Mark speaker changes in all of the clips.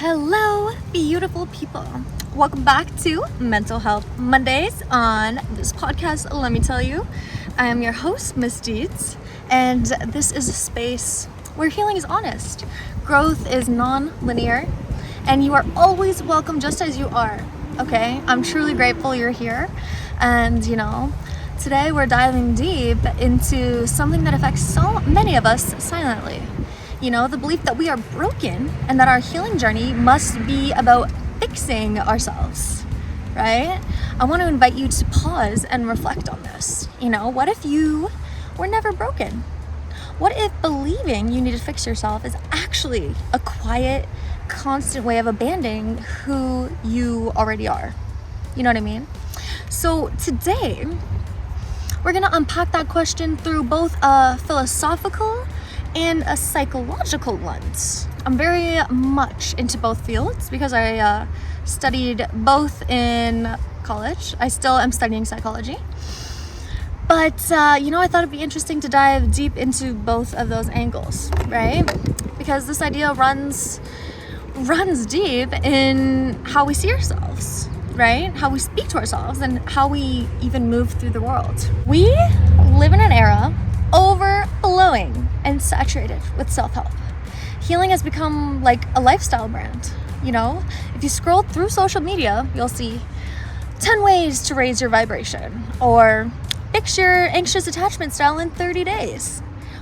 Speaker 1: Hello, beautiful people. Welcome back to Mental Health Mondays on this podcast. Let me tell you, I am your host, Miss Deeds, and this is a space where healing is honest, growth is non-linear, and you are always welcome just as you are, okay? I'm truly grateful you're here, and today we're diving deep into something that affects so many of us silently. The belief that we are broken and that our healing journey must be about fixing ourselves, right? I want to invite you to pause and reflect on this. What if you were never broken? What if believing you need to fix yourself is actually a quiet, constant way of abandoning who you already are? You know what I mean? So today, we're going to unpack that question through both a philosophical and a psychological lens. I'm very much into both fields because I studied both in college. I still am studying psychology. But, I thought it'd be interesting to dive deep into both of those angles, right? Because this idea runs deep in how we see ourselves, right? How we speak to ourselves and how we even move through the world. We live in an era overflowing and saturated with self-help. Healing has become like a lifestyle brand. If you scroll through social media, you'll see 10 ways to raise your vibration, or fix your anxious attachment style in 30 days,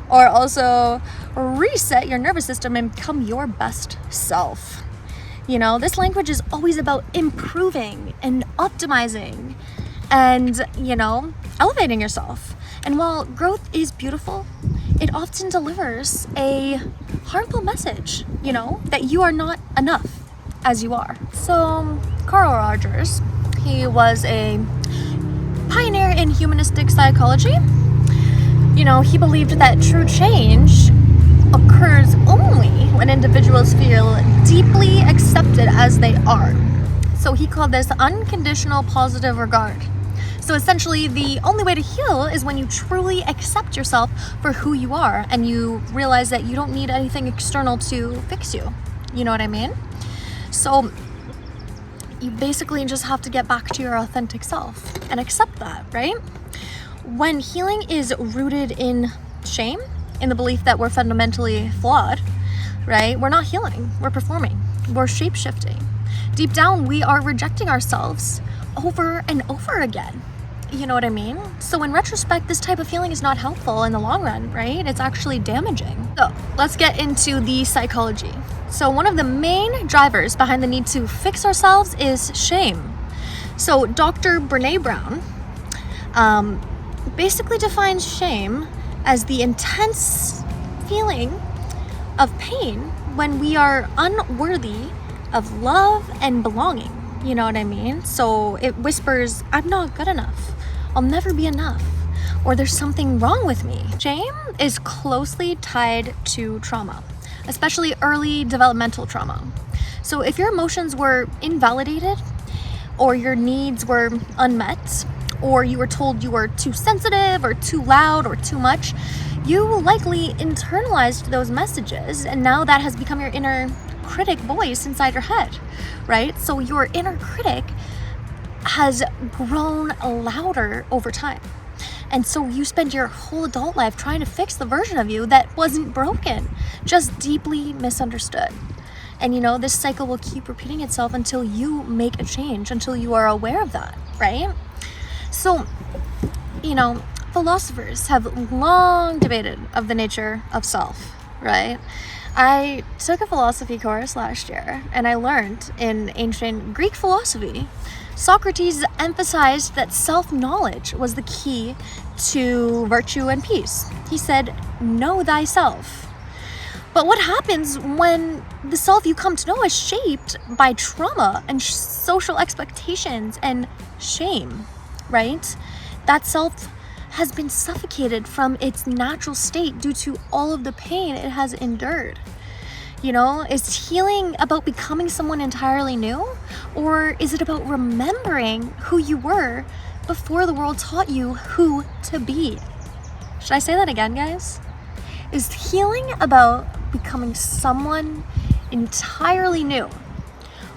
Speaker 1: or also reset your nervous system and become your best self. This language is always about improving and optimizing and, elevating yourself. And while growth is beautiful, it often delivers a harmful message, that you are not enough as you are. So Carl Rogers, he was a pioneer in humanistic psychology. He believed that true change occurs only when individuals feel deeply accepted as they are. So he called this unconditional positive regard. So essentially, the only way to heal is when you truly accept yourself for who you are and you realize that you don't need anything external to fix you. You know what I mean? So you basically just have to get back to your authentic self and accept that, right? When healing is rooted in shame, in the belief that we're fundamentally flawed, right? We're not healing, we're performing, we're shape-shifting. Deep down, we are rejecting ourselves over and over again. You know what I mean? So in retrospect, this type of feeling is not helpful in the long run, right? It's actually damaging. So let's get into the psychology. So one of the main drivers behind the need to fix ourselves is shame. So Dr. Brené Brown basically defines shame as the intense feeling of pain when we are unworthy of love and belonging. You know what I mean? So it whispers, I'm not good enough. I'll never be enough. Or there's something wrong with me. Shame is closely tied to trauma, especially early developmental trauma. So if your emotions were invalidated, or your needs were unmet, or you were told you were too sensitive or too loud or too much, you likely internalized those messages, and now that has become your inner critic voice inside your head, right? So your inner critic has grown louder over time. And so you spend your whole adult life trying to fix the version of you that wasn't broken, just deeply misunderstood. And this cycle will keep repeating itself until you make a change, until you are aware of that, right? So, philosophers have long debated of the nature of self, right? I took a philosophy course last year, and I learned in ancient Greek philosophy, Socrates emphasized that self-knowledge was the key to virtue and peace. He said, know thyself. But what happens when the self you come to know is shaped by trauma and social expectations and shame, right? That self has been suffocated from its natural state due to all of the pain it has endured. Is healing about becoming someone entirely new? Or is it about remembering who you were before the world taught you who to be? Should I say that again, guys? Is healing about becoming someone entirely new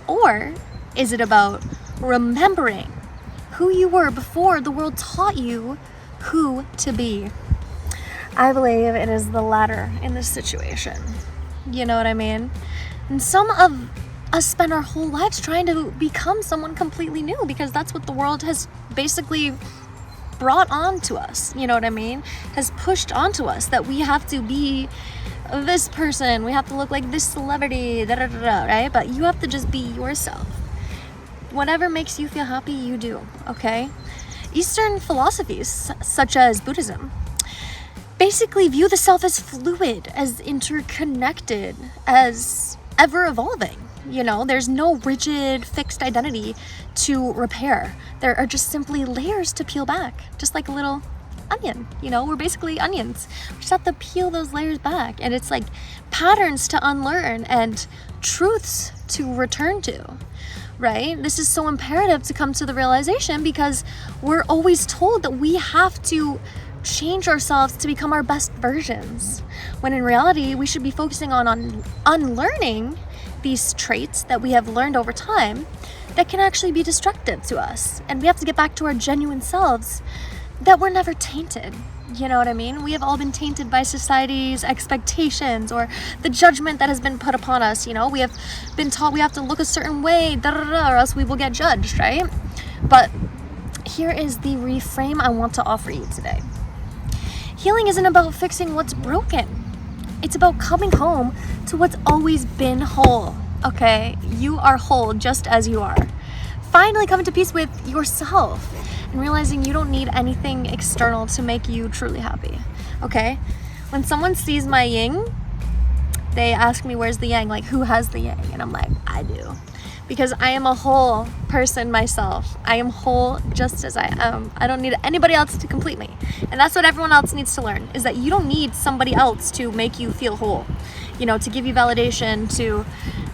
Speaker 1: Or is it about remembering who you were before the world taught you who to be? I believe it is the latter in this situation. You know what I mean? And some of us spend our whole lives trying to become someone completely new because that's what the world has basically brought on to us. You know what I mean? Has pushed onto us that we have to be this person, we have to look like this celebrity, right? But you have to just be yourself. Whatever makes you feel happy, you do, okay? Eastern philosophies, such as Buddhism, basically view the self as fluid, as interconnected, as ever evolving. You know, there's no rigid, fixed identity to repair. There are just simply layers to peel back, just like a little onion. You know, we're basically onions. We just have to peel those layers back, and it's like patterns to unlearn and truths to return to, right? This is so imperative to come to the realization because we're always told that we have to change ourselves to become our best versions, when in reality we should be focusing on unlearning these traits that we have learned over time that can actually be destructive to us. And we have to get back to our genuine selves that were never tainted. You know what I mean? We have all been tainted by society's expectations or the judgment that has been put upon us. You know, we have been taught we have to look a certain way, or else we will get judged, right? But here is the reframe I want to offer you today. Healing isn't about fixing what's broken. It's about coming home to what's always been whole, okay? You are whole just as you are. Finally coming to peace with yourself and realizing you don't need anything external to make you truly happy, okay? When someone sees my yin, they ask me, where's the yang? Like, who has the yang? And I'm like, I do. Because I am a whole person myself. I am whole just as I am. I don't need anybody else to complete me. And that's what everyone else needs to learn, is that you don't need somebody else to make you feel whole. You know, to give you validation, to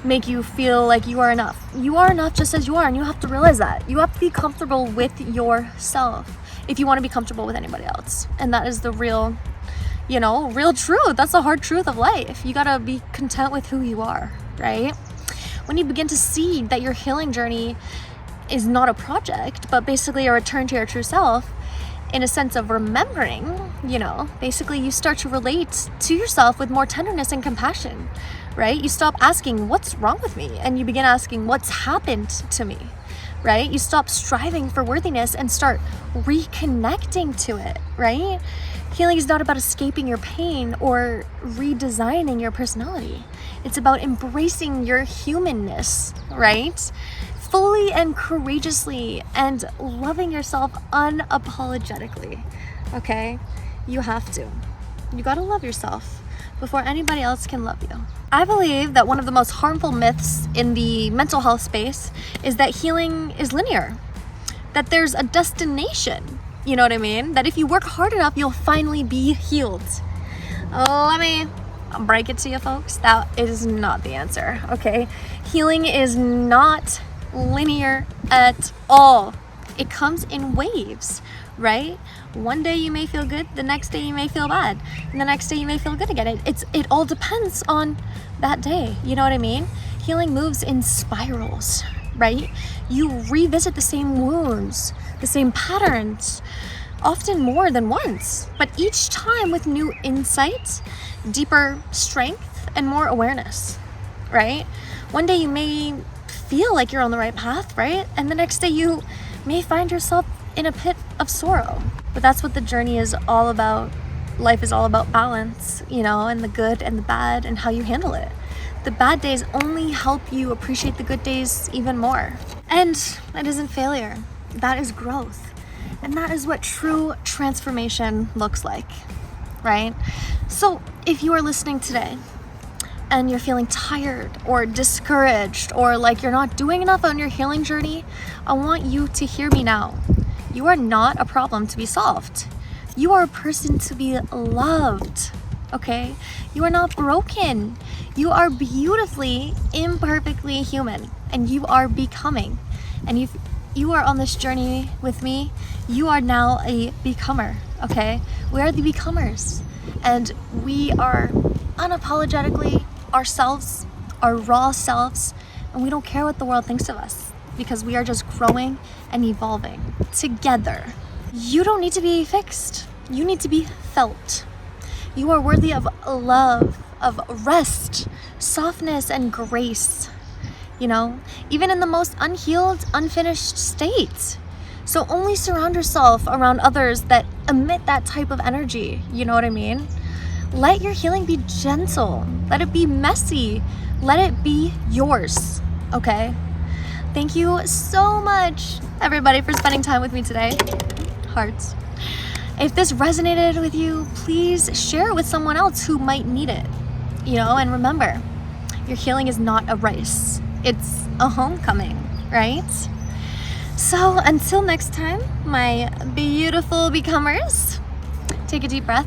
Speaker 1: make you feel like you are enough. You are enough just as you are, and you have to realize that. You have to be comfortable with yourself if you want to be comfortable with anybody else. And that is the real truth. That's the hard truth of life. You gotta be content with who you are, right? When you begin to see that your healing journey is not a project, but basically a return to your true self, in a sense of remembering, you know, basically you start to relate to yourself with more tenderness and compassion, right? You stop asking, what's wrong with me? And you begin asking, what's happened to me, right? You stop striving for worthiness and start reconnecting to it, right? Healing is not about escaping your pain or redesigning your personality. It's about embracing your humanness, right? Fully and courageously, and loving yourself unapologetically, okay? You have to. You gotta love yourself before anybody else can love you. I believe that one of the most harmful myths in the mental health space is that healing is linear, that there's a destination, you know what I mean? That if you work hard enough, you'll finally be healed. Let me break it to you folks, that is not the answer, okay? Healing is not linear at all. It comes in waves, right? One day you may feel good, the next day you may feel bad, and the next day you may feel good again. It all depends on that day, you know what I mean? Healing moves in spirals, right? You revisit the same wounds, the same patterns, often more than once, but each time with new insight, deeper strength, and more awareness, right? One day you may feel like you're on the right path, right? And the next day you may find yourself in a pit of sorrow. But that's what the journey is all about. Life is all about balance, you know, and the good and the bad and how you handle it. The bad days only help you appreciate the good days even more. And that isn't failure. That is growth. And that is what true transformation looks like, right? So if you are listening today and you're feeling tired or discouraged or like you're not doing enough on your healing journey, I want you to hear me now. You are not a problem to be solved. You are a person to be loved, okay? You are not broken. You are beautifully, imperfectly human, and you are becoming. And if you are on this journey with me, you are now a becomer, okay? We are the becomers, and we are unapologetically ourselves, our raw selves, and we don't care what the world thinks of us because we are just growing and evolving together. You don't need to be fixed. You need to be felt. You are worthy of love, of rest, softness, and grace. You know, even in the most unhealed, unfinished state. So only surround yourself around others that emit that type of energy. You know what I mean? Let your healing be gentle. Let it be messy. Let it be yours. Okay? Thank you so much, everybody, for spending time with me today. Hearts. If this resonated with you, please share it with someone else who might need it. You know, and remember, your healing is not a race. It's a homecoming, right? So until next time, my beautiful becomers, take a deep breath.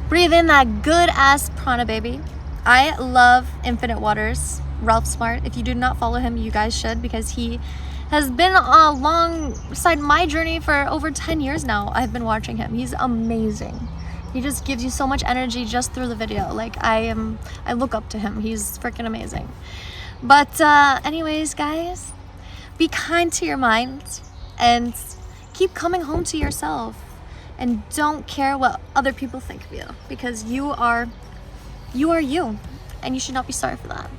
Speaker 1: Breathe in that good ass prana, baby. I love Infinite Waters, Ralph Smart. If you do not follow him, you guys should, because he has been alongside my journey for over 10 years now. I've been watching him. He's amazing. He just gives you so much energy just through the video. Like, I look up to him. He's freaking amazing. But anyways, guys, be kind to your mind and keep coming home to yourself, and don't care what other people think of you, because you are you, and you should not be sorry for that.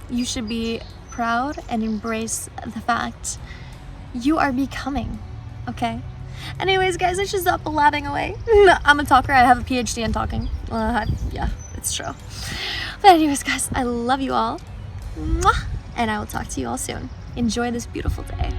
Speaker 1: You should be proud and embrace the fact you are becoming, okay? Anyways, guys, I should stop blabbing away. I'm a talker. I have a PhD in talking. Yeah, it's true. But anyways, guys, I love you all. Mwah! And I will talk to you all soon. Enjoy this beautiful day.